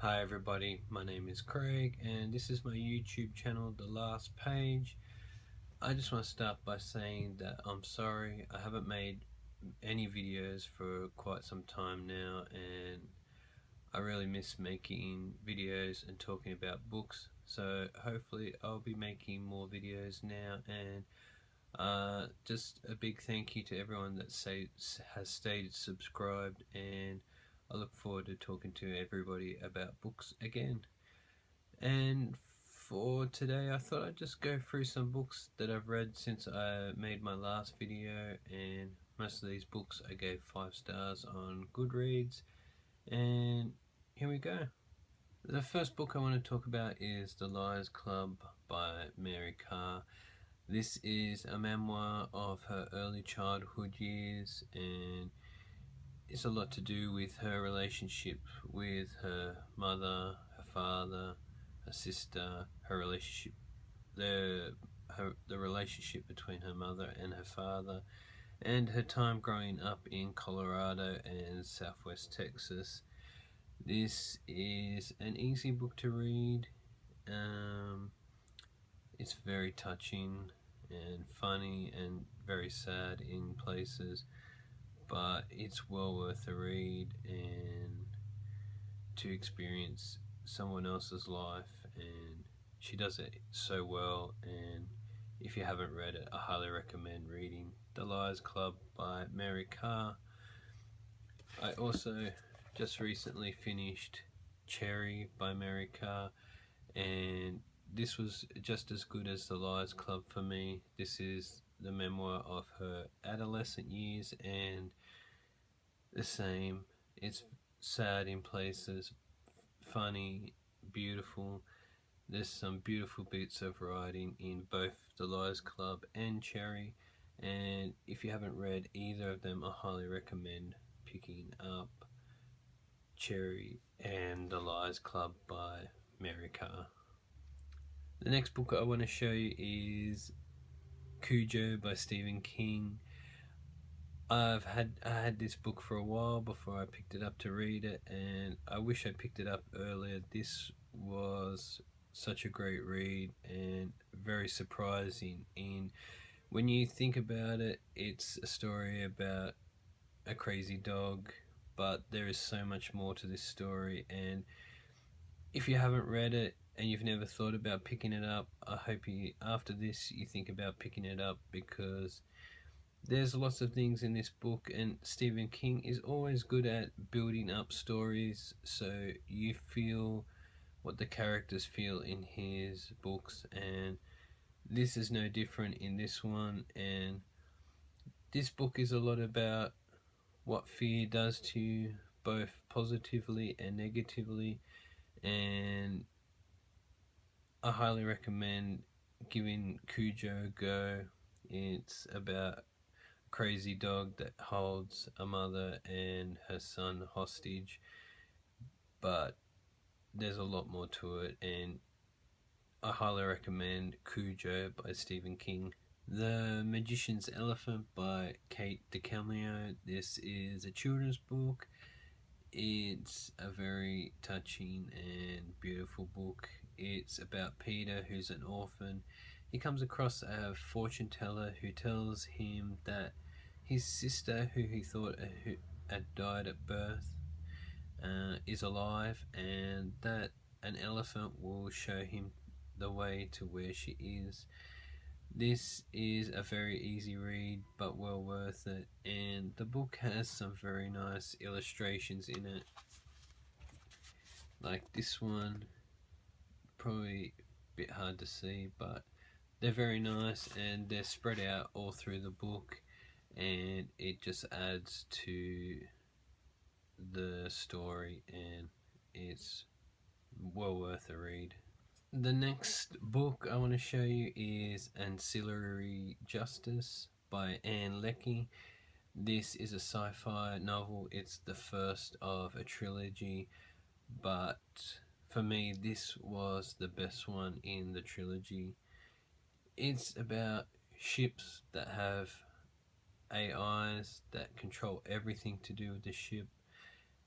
Hi everybody, my name is Craig and this is my YouTube channel, The Last Page. I just want to start by saying that I'm sorry I haven't made any videos for quite some time now, and I really miss making videos and talking about books, so hopefully I'll be making more videos now. And just a big thank you to everyone that has stayed subscribed, and I look forward to talking to everybody about books again. And for today I thought I'd just go through some books that I've read since I made my last video, and most of these books I gave 5 stars on Goodreads. And here we go. The first book I want to talk about is The Liars Club by Mary Karr. This is a memoir of her early childhood years, and it's a lot to do with her relationship with her mother, her father, her sister, her relationship, the relationship between her mother and her father, and her time growing up in Colorado and Southwest Texas. This is an easy book to read. It's very touching and funny and very sad in places, but it's well worth a read and to experience someone else's life, and she does it so well. And if you haven't read it, I highly recommend reading The Liars Club by Mary Karr. I also just recently finished Cherry by Mary Karr, and this was just as good as The Liars Club for me. This is the memoir of her adolescent years, and the same. It's sad in places, funny, beautiful. There's some beautiful bits of writing in both The Liars Club and Cherry, and if you haven't read either of them, I highly recommend picking up Cherry and The Liars Club by Mary Karr. The next book I want to show you is Cujo by Stephen King. I had this book for a while before I picked it up to read it, and I wish I picked it up earlier. This was such a great read and very surprising. In when you think about it, it's a story about a crazy dog, but there is so much more to this story. And if you haven't read it and you've never thought about picking it up, I hope after this you think about picking it up, because there's lots of things in this book, and Stephen King is always good at building up stories so you feel what the characters feel in his books, and this is no different in this one. And this book is a lot about what fear does to you, both positively and negatively, and I highly recommend giving Cujo a go. It's about crazy dog that holds a mother and her son hostage, but there's a lot more to it, and I highly recommend Cujo by Stephen King. The Magician's Elephant by Kate DiCamillo. This is a children's book. It's a very touching and beautiful book. It's about Peter, who's an orphan. He comes across a fortune teller who tells him that his sister, who he thought had died at birth, is alive, and that an elephant will show him the way to where she is. This is a very easy read, but well worth it, and the book has some very nice illustrations in it, like this one. Probably a bit hard to see, but they're very nice and they're spread out all through the book, and it just adds to the story, and it's well worth a read. The next book I want to show you is Ancillary Justice by Ann Leckie. This is a sci-fi novel. It's the first of a trilogy, but for me this was the best one in the trilogy. It's about ships that have AIs that control everything to do with the ship,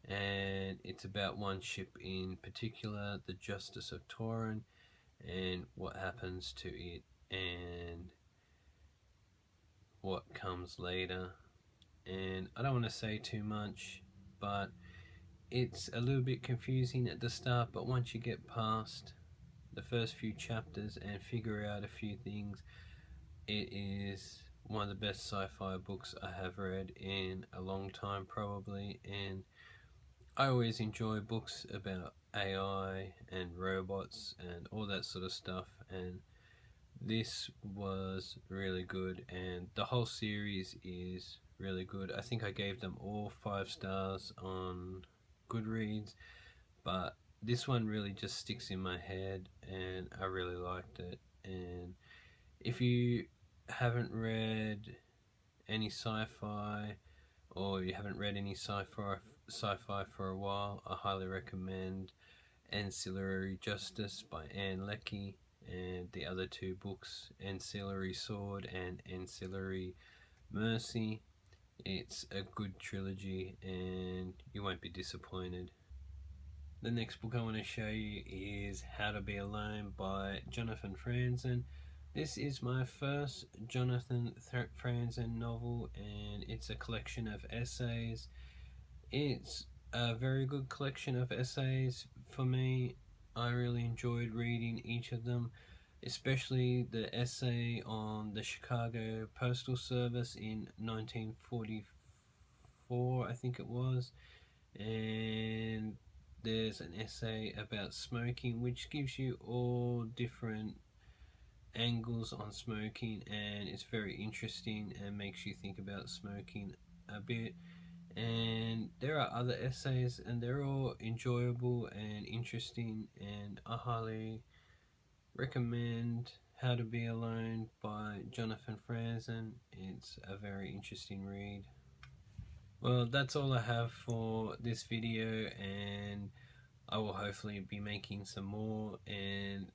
and it's about one ship in particular, the Justice of Torin, and what happens to it and what comes later. And I don't want to say too much, but it's a little bit confusing at the start, but once you get past the first few chapters and figure out a few things, it is one of the best sci-fi books I have read in a long time, probably. And I always enjoy books about AI and robots and all that sort of stuff, and this was really good, and the whole series is really good. I think I gave them all 5 stars on Goodreads, but this one really just sticks in my head and I really liked it. And if you haven't read any sci-fi, or you haven't read any sci-fi for a while, I highly recommend Ancillary Justice by Ann Leckie, and the other 2 books, Ancillary Sword and Ancillary Mercy. It's a good trilogy and you won't be disappointed. The next book I want to show you is How to Be Alone by Jonathan Franzen. This is my first Jonathan Franzen novel, and it's a collection of essays. It's a very good collection of essays for me. I really enjoyed reading each of them, especially the essay on the Chicago Postal Service in 1944, I think it was. And there's an essay about smoking, which gives you all different angles on smoking, and it's very interesting and makes you think about smoking a bit. And there are other essays, and they're all enjoyable and interesting, and I highly recommend How to Be Alone by Jonathan Franzen. It's a very interesting read. Well, that's all I have for this video, and I will hopefully be making some more. And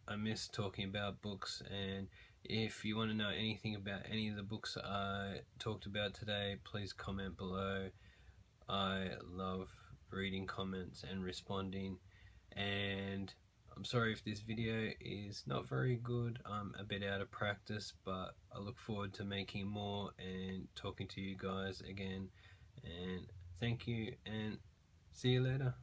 I miss talking about books, and if you want to know anything about any of the books I talked about today, please comment below. I love reading comments and responding, and I'm sorry if this video is not very good. I'm a bit out of practice, but I look forward to making more and talking to you guys again. And thank you, and see you later.